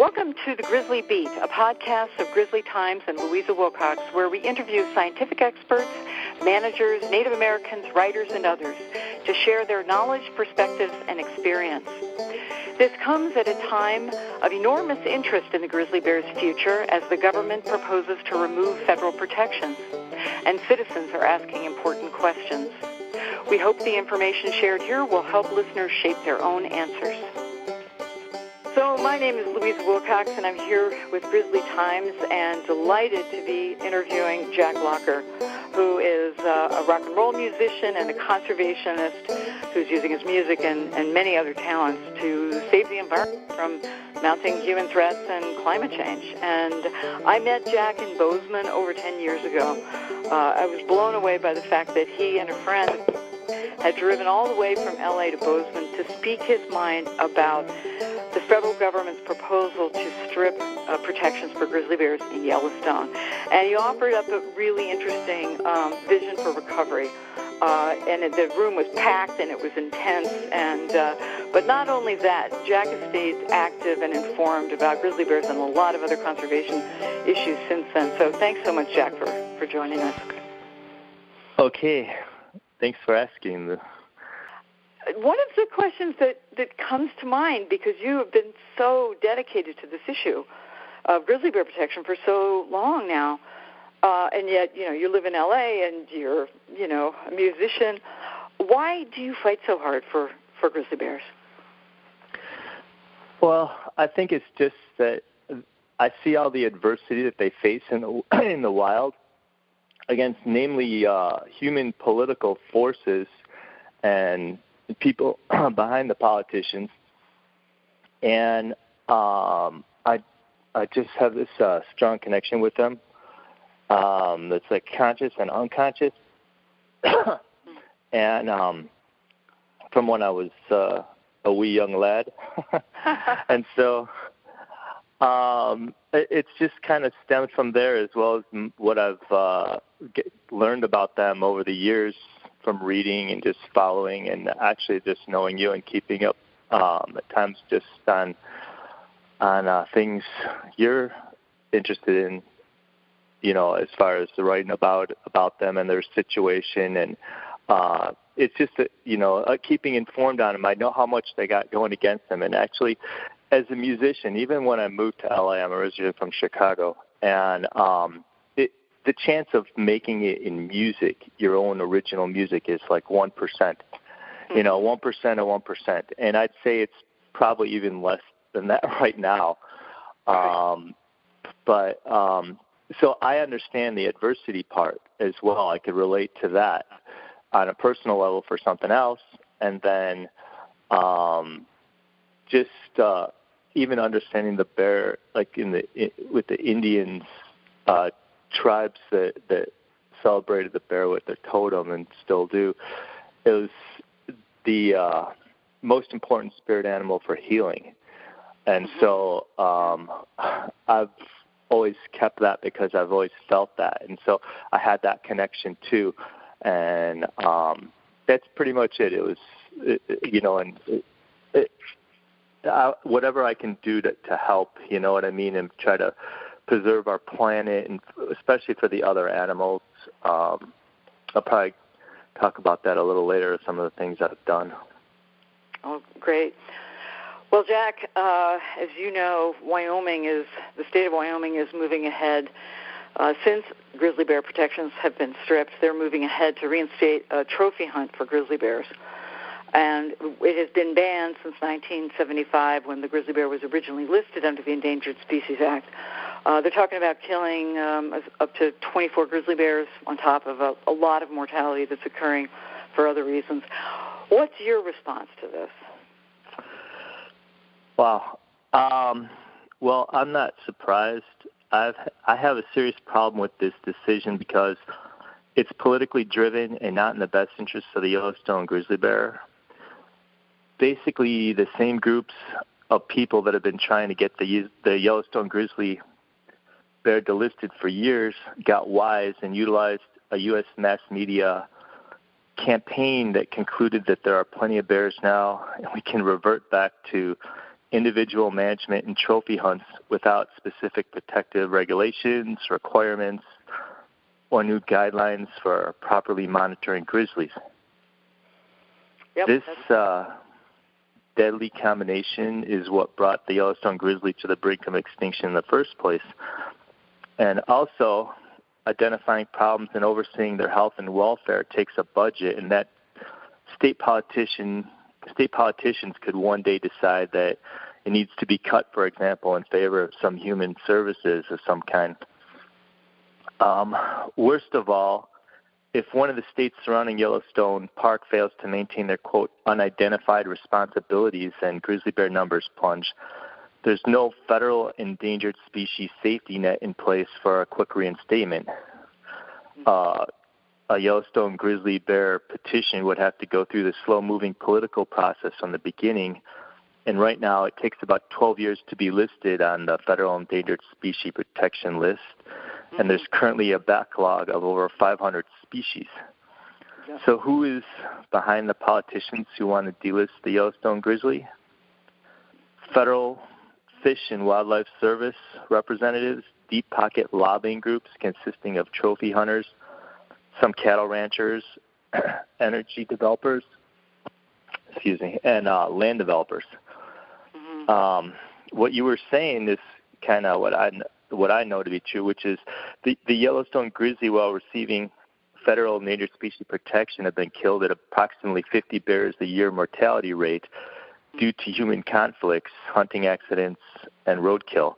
Welcome to the Grizzly Beat, a podcast of Grizzly Times and Louisa Wilcox, where we interview scientific experts, managers, Native Americans, writers, and others to share their knowledge, perspectives, and experience. This comes at a time of enormous interest in the grizzly bear's future as the government proposes to remove federal protections, and citizens are asking important questions. We hope the information shared here will help listeners shape their own answers. So my name is Louisa Wilcox, and I'm here with Grizzly Times and delighted to be interviewing Jack Locker, who is a rock and roll musician and a conservationist who's using his music and many other talents to save the environment from mounting human threats and climate change. And I met Jack in Bozeman over 10 years ago. I was blown away by the fact that he and a friend had driven all the way from L.A. to Bozeman to speak his mind about the federal government's proposal to strip protections for grizzly bears in Yellowstone. And he offered up a really interesting vision for recovery. And the room was packed and it was intense. But not only that, Jack has stayed active and informed about grizzly bears and a lot of other conservation issues since then. So thanks so much, Jack, for joining us. Okay. Thanks for asking. One of the questions that comes to mind, because you have been so dedicated to this issue of grizzly bear protection for so long now, and yet, you live in L.A. and you're, a musician. Why do you fight so hard for grizzly bears? Well, I think it's just that I see all the adversity that they face in the wild against, namely, human political forces and people behind the politicians, and I just have this strong connection with them. That's like conscious and unconscious, and from when I was a wee young lad, and so it's just kind of stemmed from there, as well as what I've learned about them over the years from reading and just following, and actually just knowing you and keeping up at times just on things you're interested in, as far as the writing about them and their situation, and it's just that, keeping informed on them. I know how much they got going against them, and actually, as a musician, even when I moved to LA, I'm originally from Chicago, and the chance of making it in music, your own original music, is like 1%. 1% of 1%. And I'd say it's probably even less than that right now. So I understand the adversity part as well. I could relate to that on a personal level for something else. And then even understanding the bear, like with the Indians, tribes that celebrated the bear with their totem and still do. It was the most important spirit animal for healing. And so I've always kept that because I've always felt that. And so I had that connection too. And that's pretty much it. It was, whatever I can do to help, you know what I mean, and try to preserve our planet, and especially for the other animals. I'll probably talk about that a little later, some of the things I've done. Oh, great. Well, Jack, as you know, the state of Wyoming is moving ahead. Since grizzly bear protections have been stripped, they're moving ahead to reinstate a trophy hunt for grizzly bears. And it has been banned since 1975, when the grizzly bear was originally listed under the Endangered Species Act. They're talking about killing up to 24 grizzly bears on top of a lot of mortality that's occurring for other reasons. What's your response to this? Wow. Well, I'm not surprised. I have a serious problem with this decision because it's politically driven and not in the best interest of the Yellowstone grizzly bear. Basically, the same groups of people that have been trying to get the Yellowstone grizzly bear delisted for years got wise and utilized a U.S. mass media campaign that concluded that there are plenty of bears now, and we can revert back to individual management and trophy hunts without specific protective regulations, requirements, or new guidelines for properly monitoring grizzlies. Yep, this deadly combination is what brought the Yellowstone grizzly to the brink of extinction in the first place. And also, identifying problems and overseeing their health and welfare takes a budget, and that state politicians could one day decide that it needs to be cut, for example, in favor of some human services of some kind. Worst of all, if one of the states surrounding Yellowstone Park fails to maintain their, quote, unidentified responsibilities and grizzly bear numbers plunge, there's no federal endangered species safety net in place for a quick reinstatement. A Yellowstone grizzly bear petition would have to go through the slow-moving political process from the beginning, and right now it takes about 12 years to be listed on the Federal Endangered Species Protection List, and there's currently a backlog of over 500 species. Yeah. So who is behind the politicians who want to delist the Yellowstone grizzly? Federal Fish and Wildlife Service representatives, deep pocket lobbying groups consisting of trophy hunters, some cattle ranchers, energy developers, and land developers. Mm-hmm. What you were saying is kind of what I know to be true, which is the Yellowstone grizzly, while receiving federal endangered species protection, have been killed at approximately 50 bears a year mortality rate due to human conflicts, hunting accidents, and roadkill.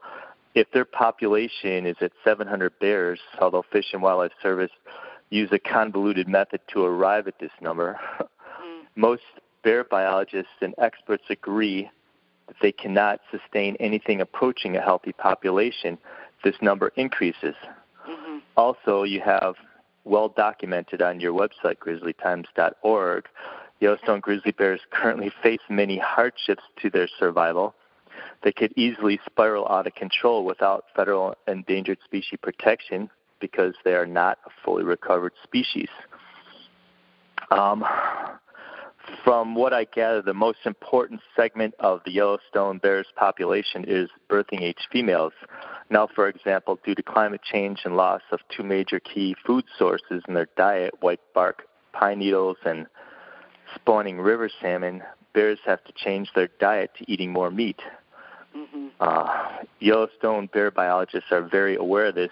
If their population is at 700 bears, although Fish and Wildlife Service use a convoluted method to arrive at this number, most bear biologists and experts agree that they cannot sustain anything approaching a healthy population if this number increases. Mm-hmm. Also, you have well documented on your website, grizzlytimes.org, Yellowstone grizzly bears currently face many hardships to their survival. They could easily spiral out of control without federal endangered species protection because they are not a fully recovered species. From what I gather, the most important segment of the Yellowstone bear's population is birthing age females. Now, for example, due to climate change and loss of two major key food sources in their diet, white bark pine needles and spawning river salmon, bears have to change their diet to eating more meat. Mm-hmm. Yellowstone bear biologists are very aware of this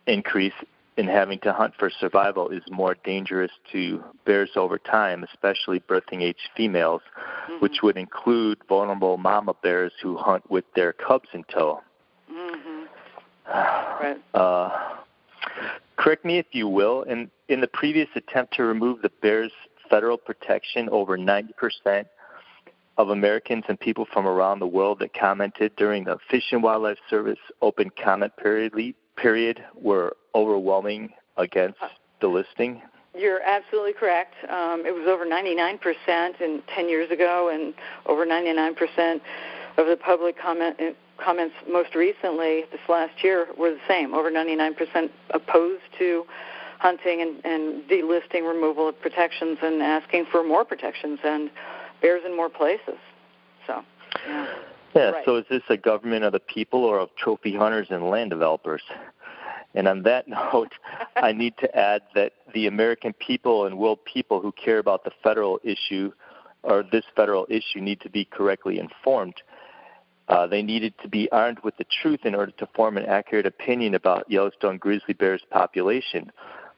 increase in having to hunt for survival is more dangerous to bears over time, especially birthing age females, mm-hmm. which would include vulnerable mama bears who hunt with their cubs in tow. Mm-hmm. Right. Correct me if you will, in the previous attempt to remove the bear's federal protection, over 90% of Americans and people from around the world that commented during the Fish and Wildlife Service open comment period were overwhelming against delisting. You're absolutely correct. It was over 99% 10 years ago, and over 99% of the public comments most recently this last year were the same. Over 99% opposed to hunting and delisting removal of protections and asking for more protections and bears in more places. So, yeah. Right. So is this a government of the people or of trophy hunters and land developers? And on that note, I need to add that the American people and world people who care about the federal issue or this federal issue need to be correctly informed. They needed to be armed with the truth in order to form an accurate opinion about Yellowstone grizzly bear's population.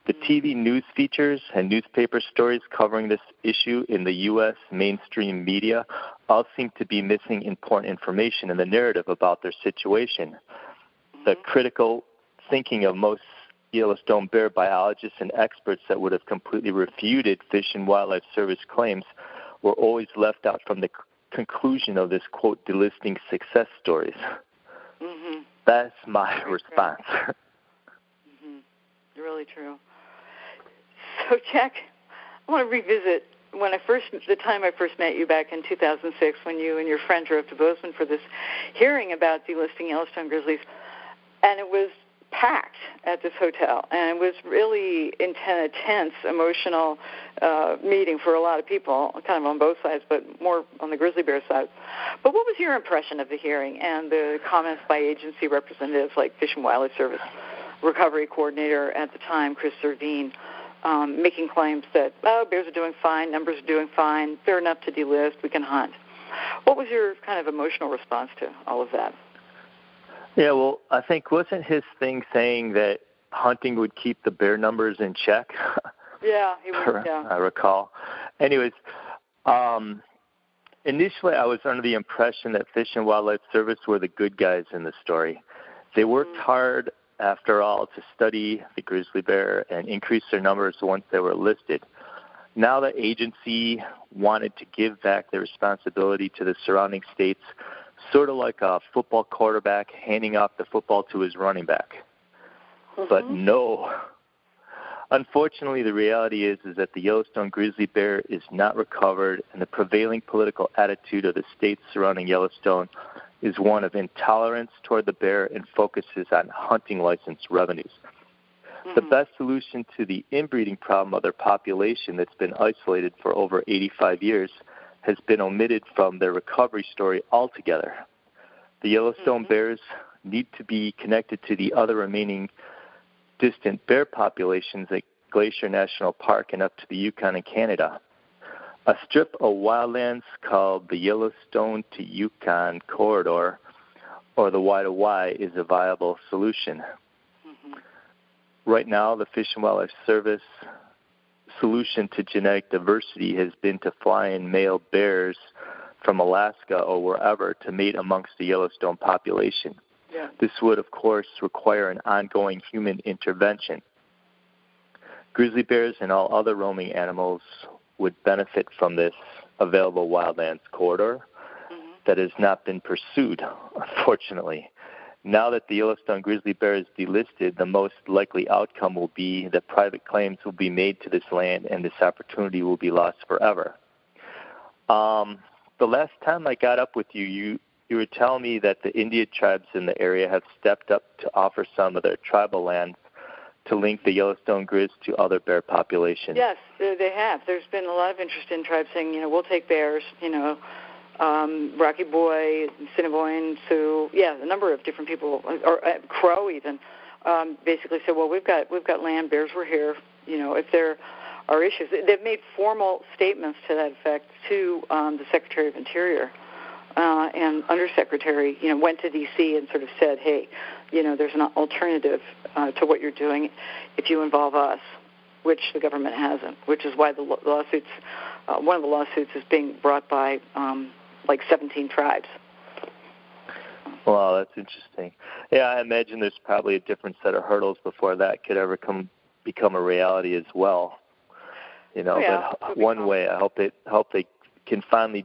The TV news features and newspaper stories covering this issue in the U.S. mainstream media all seem to be missing important information in the narrative about their situation. The critical thinking of most Yellowstone bear biologists and experts that would have completely refuted Fish and Wildlife Service claims were always left out from the conclusion of this, quote, delisting success stories. Mm-hmm. That's my response. Mm-hmm. Really true. So, Jack, I want to revisit the time I first met you back in 2006 when you and your friend drove to Bozeman for this hearing about delisting Yellowstone grizzlies. And it was packed at this hotel, and it was really intense, emotional meeting for a lot of people, kind of on both sides, but more on the grizzly bear side. But what was your impression of the hearing and the comments by agency representatives like Fish and Wildlife Service recovery coordinator at the time, Chris Servine, making claims that, bears are doing fine, numbers are doing fine, fair enough to delist, we can hunt. What was your kind of emotional response to all of that? Yeah, well, I think wasn't his thing saying that hunting would keep the bear numbers in check? Yeah, he was, yeah. I recall. Anyways, initially I was under the impression that Fish and Wildlife Service were the good guys in the story. They worked hard, after all, to study the grizzly bear and increase their numbers once they were listed. Now the agency wanted to give back the responsibility to the surrounding states, sort of like a football quarterback handing off the football to his running back. But no. Unfortunately, the reality is that the Yellowstone grizzly bear is not recovered, and the prevailing political attitude of the states surrounding Yellowstone is one of intolerance toward the bear and focuses on hunting license revenues. The best solution to the inbreeding problem of their population that's been isolated for over 85 years has been omitted from their recovery story altogether. The Yellowstone bears need to be connected to the other remaining distant bear populations at Glacier National Park and up to the Yukon and Canada. A strip of wildlands called the Yellowstone to Yukon corridor, or the Y to Y, is a viable solution. Right now, the Fish and Wildlife Service solution to genetic diversity has been to fly in male bears from Alaska or wherever to mate amongst the Yellowstone population. Yeah. This would, of course, require an ongoing human intervention. Grizzly bears and all other roaming animals would benefit from this available wildlands corridor that has not been pursued, unfortunately. Now that the Yellowstone grizzly bear is delisted, the most likely outcome will be that private claims will be made to this land and this opportunity will be lost forever. The last time I got up with you were telling me that the Indian tribes in the area have stepped up to offer some of their tribal land to link the Yellowstone grizz to other bear populations. Yes, they have. There's been a lot of interest in tribes saying, we'll take bears, Rocky Boy, Assiniboine, Sioux, a number of different people, or Crow even, basically said, well, we've got land, bears were here, if there are issues. They've made formal statements to that effect to the Secretary of Interior, and Undersecretary, went to D.C. and sort of said, hey, there's an alternative to what you're doing if you involve us, which the government hasn't, which is why the lawsuits, one of the lawsuits is being brought by 17 tribes. Wow, that's interesting. Yeah, I imagine there's probably a different set of hurdles before that could ever become a reality as well. But one way I hope they can finally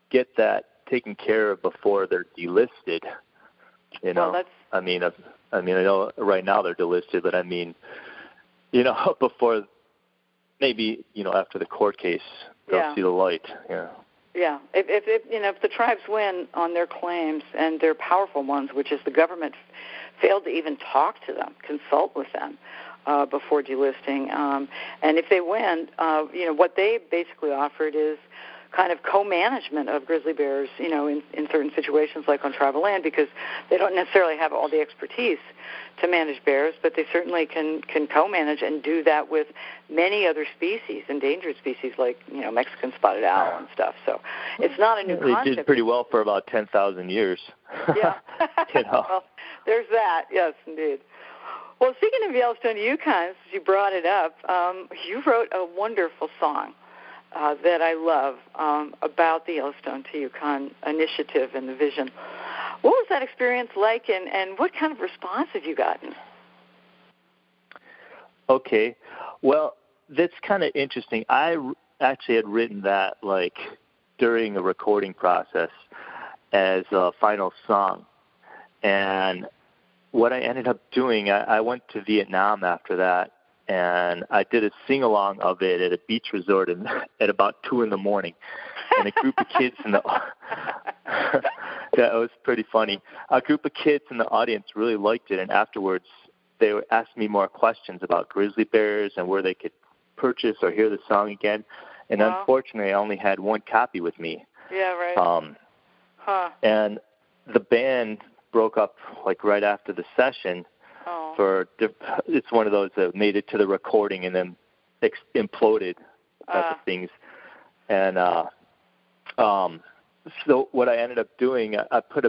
get that taken care of before they're delisted. Well, I know right now they're delisted, but before maybe after the court case they'll see the light. Yeah. Yeah, if the tribes win on their claims, and they're powerful ones, which is the government failed to even talk to them, consult with them before delisting, and if they win, what they basically offered is kind of co-management of grizzly bears, in certain situations like on tribal land, because they don't necessarily have all the expertise to manage bears, but they certainly can co-manage and do that with many other species, endangered species like, Mexican spotted owl and stuff. So it's not a new concept. They did pretty well for about 10,000 years. Yeah. Well, there's that. Yes, indeed. Well, speaking of Yellowstone Yukon, since you brought it up, you wrote a wonderful song that I love about the Yellowstone to Yukon initiative and the vision. What was that experience like, and what kind of response have you gotten? Okay. Well, that's kind of interesting. I actually had written that during a recording process as a final song. And what I ended up doing, I went to Vietnam after that, and I did a sing-along of it at a beach resort at about 2 a.m. And a group of kids in the that was pretty funny. A group of kids in the audience really liked it, and afterwards they were asking me more questions about grizzly bears and where they could purchase or hear the song again. And unfortunately, I only had one copy with me. Yeah, right. And the band broke up like right after the session. It's one of those that made it to the recording and then imploded type of things. And so what I ended up doing, I put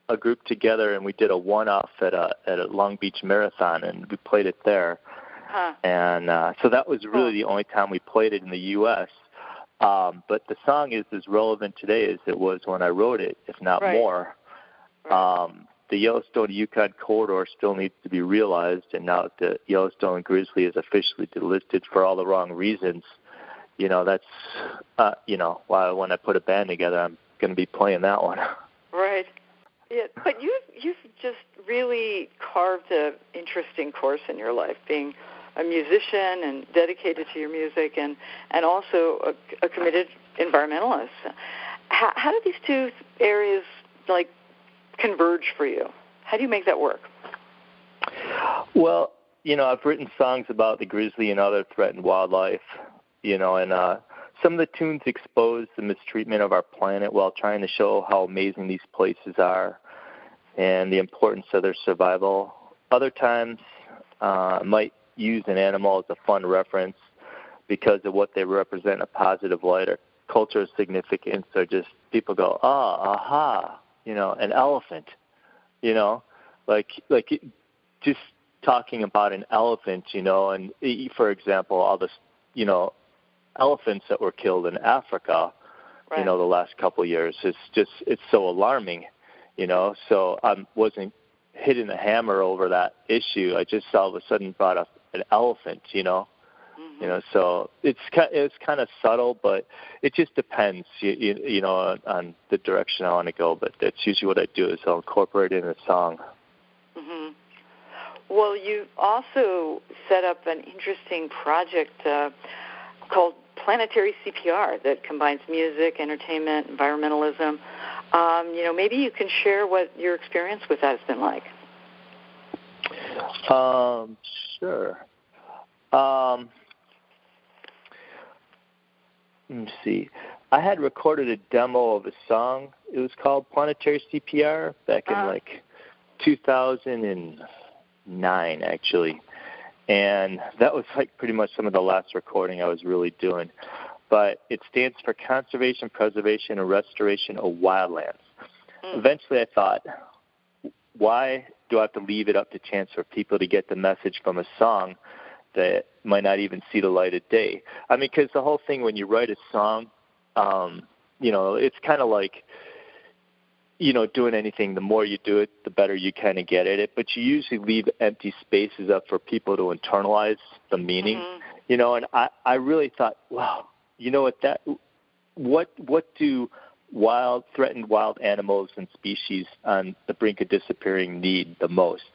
a group together and we did a one-off at a Long Beach Marathon, and we played it there. And so that was really the only time we played it in the U.S. But the song is as relevant today as it was when I wrote it, if not more. The Yellowstone Yukon corridor still needs to be realized, and now that the Yellowstone Grizzly is officially delisted for all the wrong reasons, that's why when I put a band together, I'm going to be playing that one. Right. Yeah, but you've just really carved an interesting course in your life, being a musician and dedicated to your music, and also a committed environmentalist. How do these two areas converge for you? How do you make that work? Well, I've written songs about the grizzly and other threatened wildlife, and some of the tunes expose the mistreatment of our planet while trying to show how amazing these places are and the importance of their survival. Other times, I might use an animal as a fun reference because of what they represent in a positive light or cultural significance, or just people go, aha, an elephant, just talking about an elephant, and for example, all this, elephants that were killed in Africa, the last couple of years, it's so alarming, so I wasn't hitting the hammer over that issue. I just all of a sudden brought up an elephant, so it's kind of subtle, but it just depends, on the direction I want to go. But that's usually what I do is I'll incorporate it in a song. Mm-hmm. Well, you also set up an interesting project called Planetary CPR that combines music, entertainment, environmentalism. Maybe you can share what your experience with that has been like. Sure. Let me see. I had recorded a demo of a song. It was called Planetary CPR back in 2009, actually. And that was pretty much some of the last recording I was really doing. But it stands for Conservation, Preservation, and Restoration of Wildlands. Eventually I thought, why do I have to leave it up to chance for people to get the message from a song that might not even see the light of day? I mean, because the whole thing when you write a song, it's kind of like, doing anything. The more you do it, the better you kind of get at it. But you usually leave empty spaces up for people to internalize the meaning, and I really thought, wow, what do threatened wild animals and species on the brink of disappearing need the most?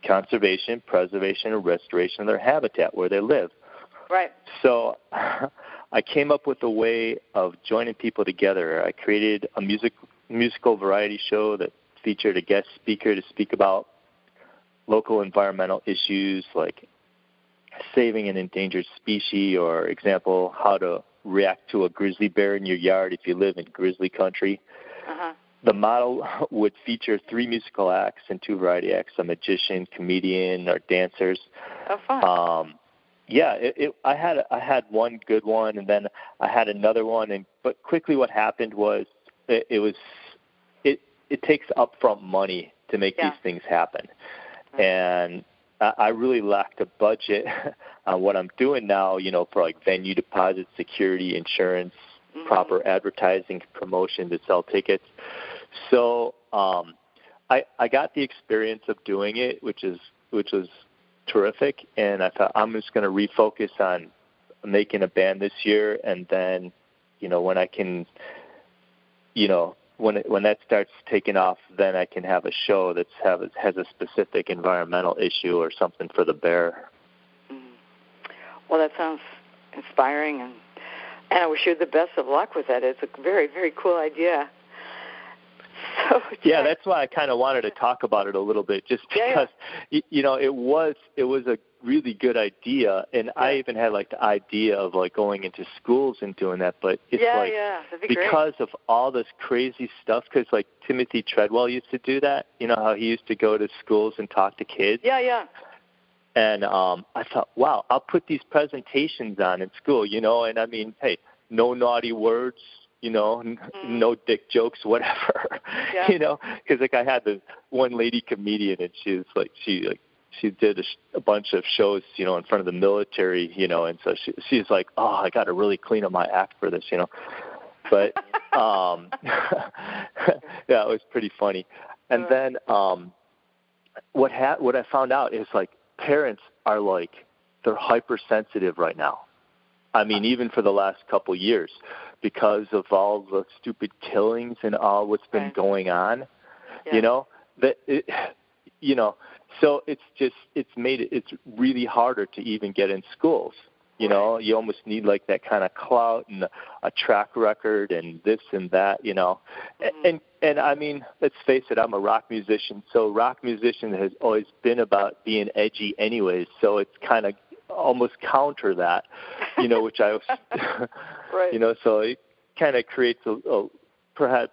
Conservation, preservation, and restoration of their habitat where they live. Right. So I came up with a way of joining people together. I created a musical variety show that featured a guest speaker to speak about local environmental issues like saving an endangered species, or example, how to react to a grizzly bear in your yard if you live in grizzly country. The model would feature 3 musical acts and 2 variety acts, a magician, comedian, or dancers. Oh, fun. I had one good one, and then I had another one. But quickly, what happened was it takes upfront money to make these things happen, and I really lacked a budget on what I'm doing now. For venue deposits, security, insurance, proper advertising, promotion to sell tickets. So I got the experience of doing it, which was terrific, and I thought I'm just going to refocus on making a band this year, and then when I can when that starts taking off, then I can have a show that has a specific environmental issue or something for the bear. Well, that sounds inspiring, and I wish you the best of luck with that. It's a very, very cool idea. So So, yeah, that's why I kind of wanted to talk about it a little bit, just because, you know, it was a really good idea, and I even had like the idea of like going into schools and doing that, but it's that'd be because great. of all this crazy stuff, because like Timothy Treadwell used to do that, you know, how he used to go to schools and talk to kids. Yeah. And I thought, wow, I'll put these presentations on in school, you know, and I mean, hey, no naughty words, you know, no dick jokes, whatever, you know, because like I had this one lady comedian, and she was like, she did a bunch of shows, you know, in front of the military, you know, and so she's like, oh, I got to really clean up my act for this, you know, but yeah, it was pretty funny. And then what I found out is like parents are like, they're hypersensitive right now. I mean, even for the last couple of years, because of all the stupid killings and all what's been going on, you know, you know, so it's made it's really harder to even get in schools. You know, you almost need like that kind of clout and a track record and this and that, you know. And I mean, let's face it, I'm a rock musician, so rock musician has always been about being edgy anyways, so it's kind of almost counter that, you know, which I was, you know, so it kind of creates perhaps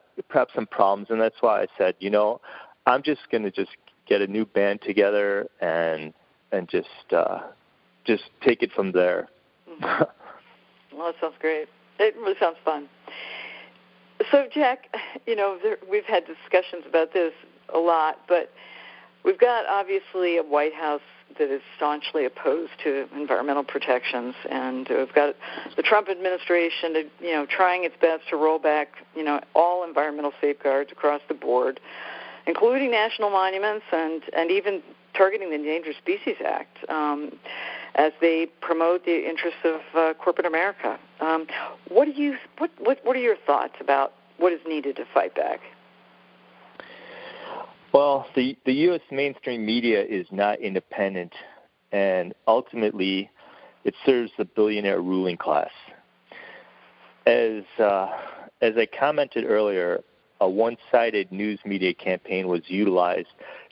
some problems, and that's why I said, you know, I'm just going to just get a new band together and just take it from there. Well, that sounds great. It really sounds fun. So, Jack, you know, we've had discussions about this a lot, but we've got obviously a White House that is staunchly opposed to environmental protections, and we've got the Trump administration, you know, trying its best to roll back, you know, all environmental safeguards across the board, including national monuments and even targeting the Endangered Species Act as they promote the interests of corporate America. What are your thoughts about what is needed to fight back? Well, the U.S. mainstream media is not independent, and ultimately it serves the billionaire ruling class. As I commented earlier, a one-sided news media campaign was utilized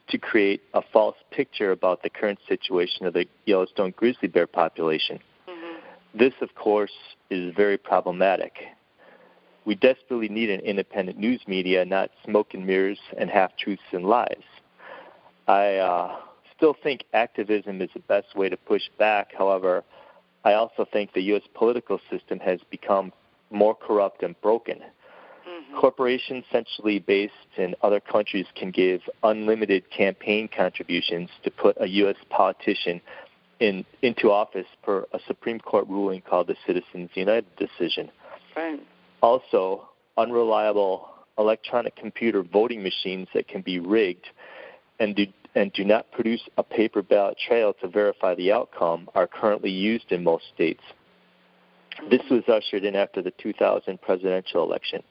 to create a false picture about the current situation of the Yellowstone grizzly bear population. This, of course, is very problematic. We desperately need an independent news media, not smoke and mirrors and half-truths and lies. I still think activism is the best way to push back. However, I also think the U.S. political system has become more corrupt and broken. Corporations centrally based in other countries can give unlimited campaign contributions to put a U.S. politician into office per a Supreme Court ruling called the Citizens United decision. Right. Also, unreliable electronic computer voting machines that can be rigged and do not produce a paper ballot trail to verify the outcome are currently used in most states. This was ushered in after the 2000 presidential election.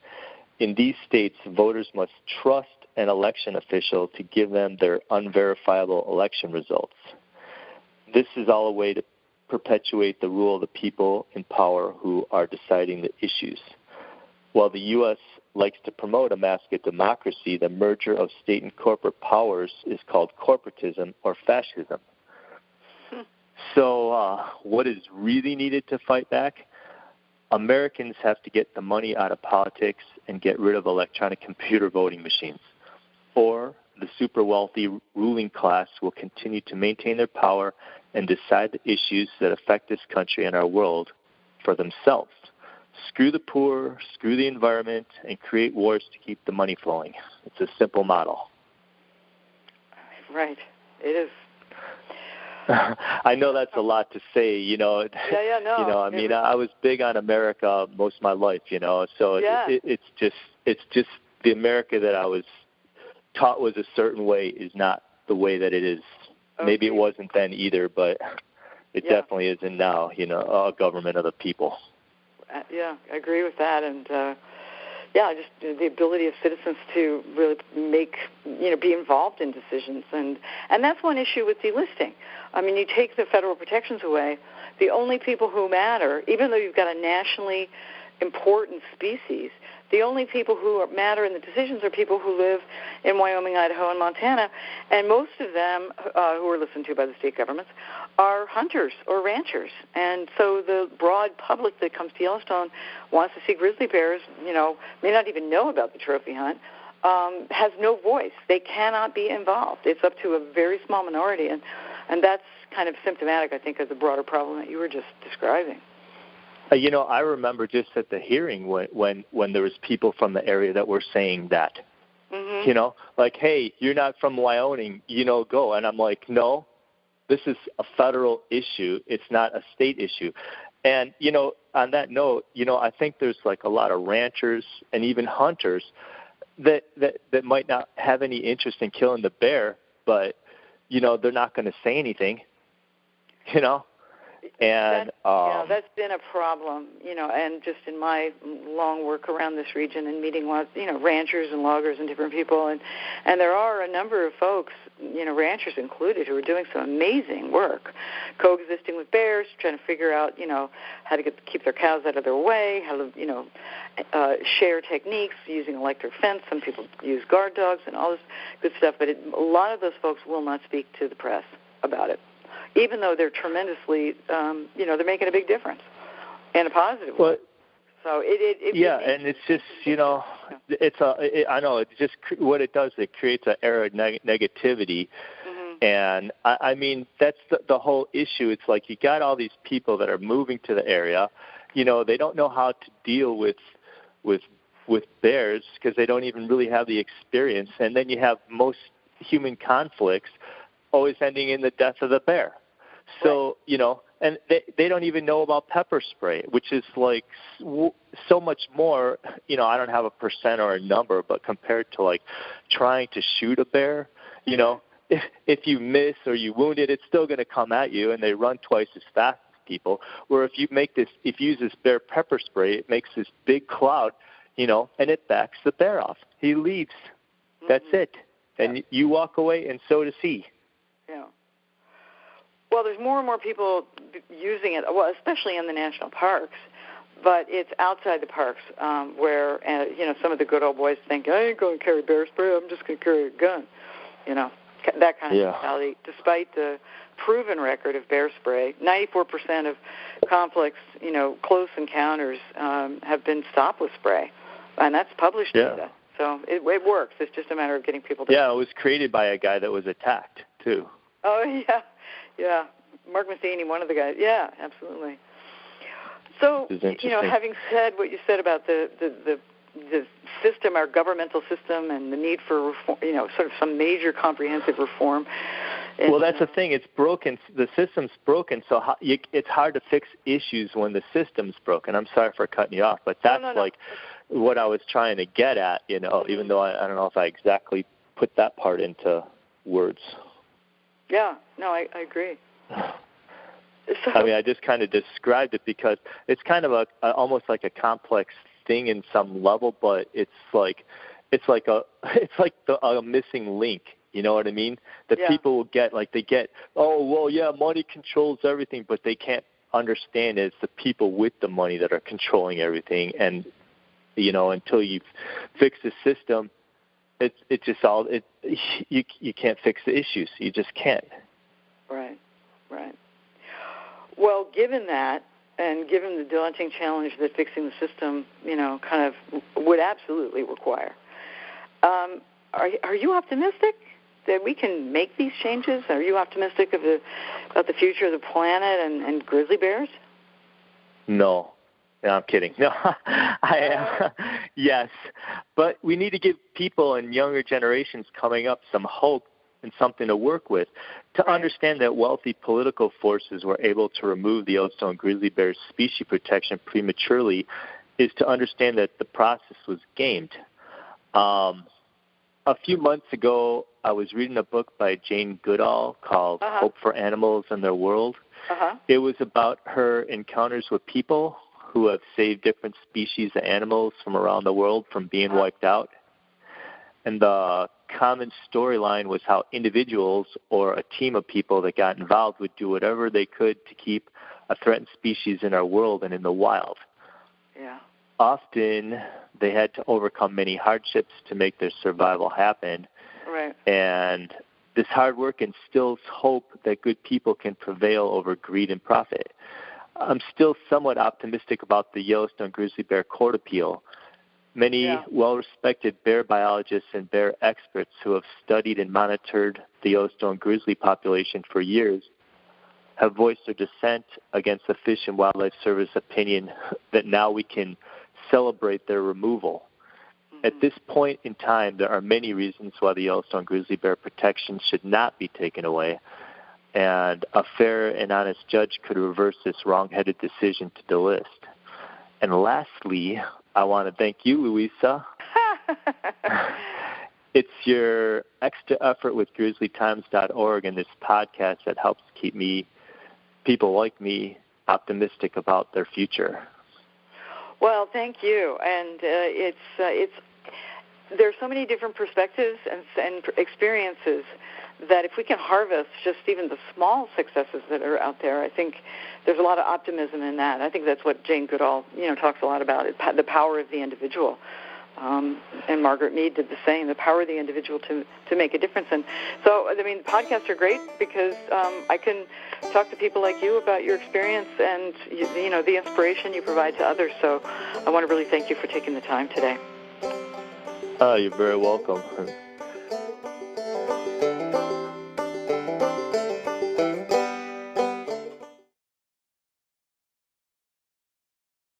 In these states, voters must trust an election official to give them their unverifiable election results. This is all a way to perpetuate the rule of the people in power who are deciding the issues. While the U.S. likes to promote a mask of democracy, the merger of state and corporate powers is called corporatism or fascism. So what is really needed to fight back? Americans have to get the money out of politics and get rid of electronic computer voting machines. Or the super wealthy ruling class will continue to maintain their power and decide the issues that affect this country and our world for themselves. Screw the poor, screw the environment, and create wars to keep the money flowing. It's a simple model. Right. It is. I know that's a lot to say, you know. No. You know, I mean, I was big on America most of my life, you know. So it's just the America that I was taught was a certain way is not the way that it is. Okay. Maybe it wasn't then either, but it definitely isn't now. You know, a government of the people. Yeah, I agree with that, and just the ability of citizens to really be involved in decisions, and that's one issue with delisting. I mean, you take the federal protections away, the only people who matter, even though you've got a nationally important species. The only people who matter in the decisions are people who live in Wyoming, Idaho, and Montana, and most of them who are listened to by the state governments are hunters or ranchers. And so the broad public that comes to Yellowstone wants to see grizzly bears, may not even know about the trophy hunt, has no voice. They cannot be involved. It's up to a very small minority, and that's kind of symptomatic, I think, of the broader problem that you were just describing. I remember just at the hearing when there was people from the area that were saying that, like, hey, you're not from Wyoming, go. And I'm like, no, this is a federal issue. It's not a state issue. And, on that note, I think there's like a lot of ranchers and even hunters that might not have any interest in killing the bear, but, they're not going to say anything, And that's been a problem, and just in my long work around this region and meeting lots, ranchers and loggers and different people, and there are a number of folks, ranchers included, who are doing some amazing work, coexisting with bears, trying to figure out, how to keep their cows out of their way, how to, share techniques using electric fence. Some people use guard dogs and all this good stuff, but a lot of those folks will not speak to the press about it, even though they're tremendously, they're making a big difference in a positive way. So and it's just, I know, it's just what it does, it creates an air of negativity. Mm-hmm. And, I mean, that's the whole issue. It's like you got all these people that are moving to the area, they don't know how to deal with bears because they don't even really have the experience. And then you have most human conflicts always ending in the death of the bear. So, and they don't even know about pepper spray, which is like so much more, I don't have a percent or a number, but compared to like trying to shoot a bear, if you miss or you wound it, it's still going to come at you, and they run twice as fast as people. Where if you use this bear pepper spray, it makes this big cloud, and it backs the bear off. He leaves. Mm-hmm. That's it. And you walk away, and so does he. Yeah. Well, there's more and more people using it, well, especially in the national parks, but it's outside the parks where, some of the good old boys think, I ain't going to carry bear spray, I'm just going to carry a gun, that kind of mentality. Despite the proven record of bear spray, 94% of conflicts, close encounters have been stopped with spray, and that's published data. So it works. It's just a matter of getting people to... Yeah, it was created by a guy that was attacked, too. Oh, yeah. Mark Matheny, one of the guys. Yeah, absolutely. So, having said what you said about the system, our governmental system, and the need for reform, sort of some major comprehensive reform. Well, that's the thing. It's broken. The system's broken, so it's hard to fix issues when the system's broken. I'm sorry for cutting you off, but that's like what I was trying to get at, even though I don't know if I exactly put that part into words. Yeah, no, I agree. So, I just kind of described it because it's kind of almost like a complex thing in some level, but it's like a missing link. You know what I mean? That people will get, money controls everything, but they can't understand it's the people with the money that are controlling everything. And until you fix the system, you can't fix the issues. You just can't. Right. Well, given that, and given the daunting challenge that fixing the system, kind of would absolutely require, are you optimistic that we can make these changes? Are you optimistic about the future of the planet and grizzly bears? No, I'm kidding. No, I am. Yes, but we need to give people and younger generations coming up some hope and something to work with, to understand that wealthy political forces were able to remove the Yellowstone grizzly bear's species protection prematurely is to understand that the process was gamed. A few months ago, I was reading a book by Jane Goodall called Hope for Animals and Their World. It was about her encounters with people who have saved different species of animals from around the world from being wiped out. And the common storyline was how individuals or a team of people that got involved would do whatever they could to keep a threatened species in our world and in the wild. Yeah. often they had to overcome many hardships to make their survival happen. Right. And this hard work instills hope that good people can prevail over greed and profit. I'm still somewhat optimistic about the Yellowstone grizzly bear court appeal. Many well-respected bear biologists and bear experts who have studied and monitored the Yellowstone grizzly population for years have voiced their dissent against the Fish and Wildlife Service opinion that now we can celebrate their removal. At this point in time, there are many reasons why the Yellowstone grizzly bear protection should not be taken away, and a fair and honest judge could reverse this wrong-headed decision to delist. And lastly, I want to thank you, Louisa. It's your extra effort with grizzlytimes.org and this podcast that helps keep people like me, optimistic about their future. Well, thank you. And there's so many different perspectives and experiences that if we can harvest just even the small successes that are out there, I think there's a lot of optimism in that. I think that's what Jane Goodall, talks a lot about, the power of the individual. And Margaret Mead did the same, the power of the individual to make a difference. And so, podcasts are great because I can talk to people like you about your experience and, the inspiration you provide to others. So I want to really thank you for taking the time today. You're very welcome.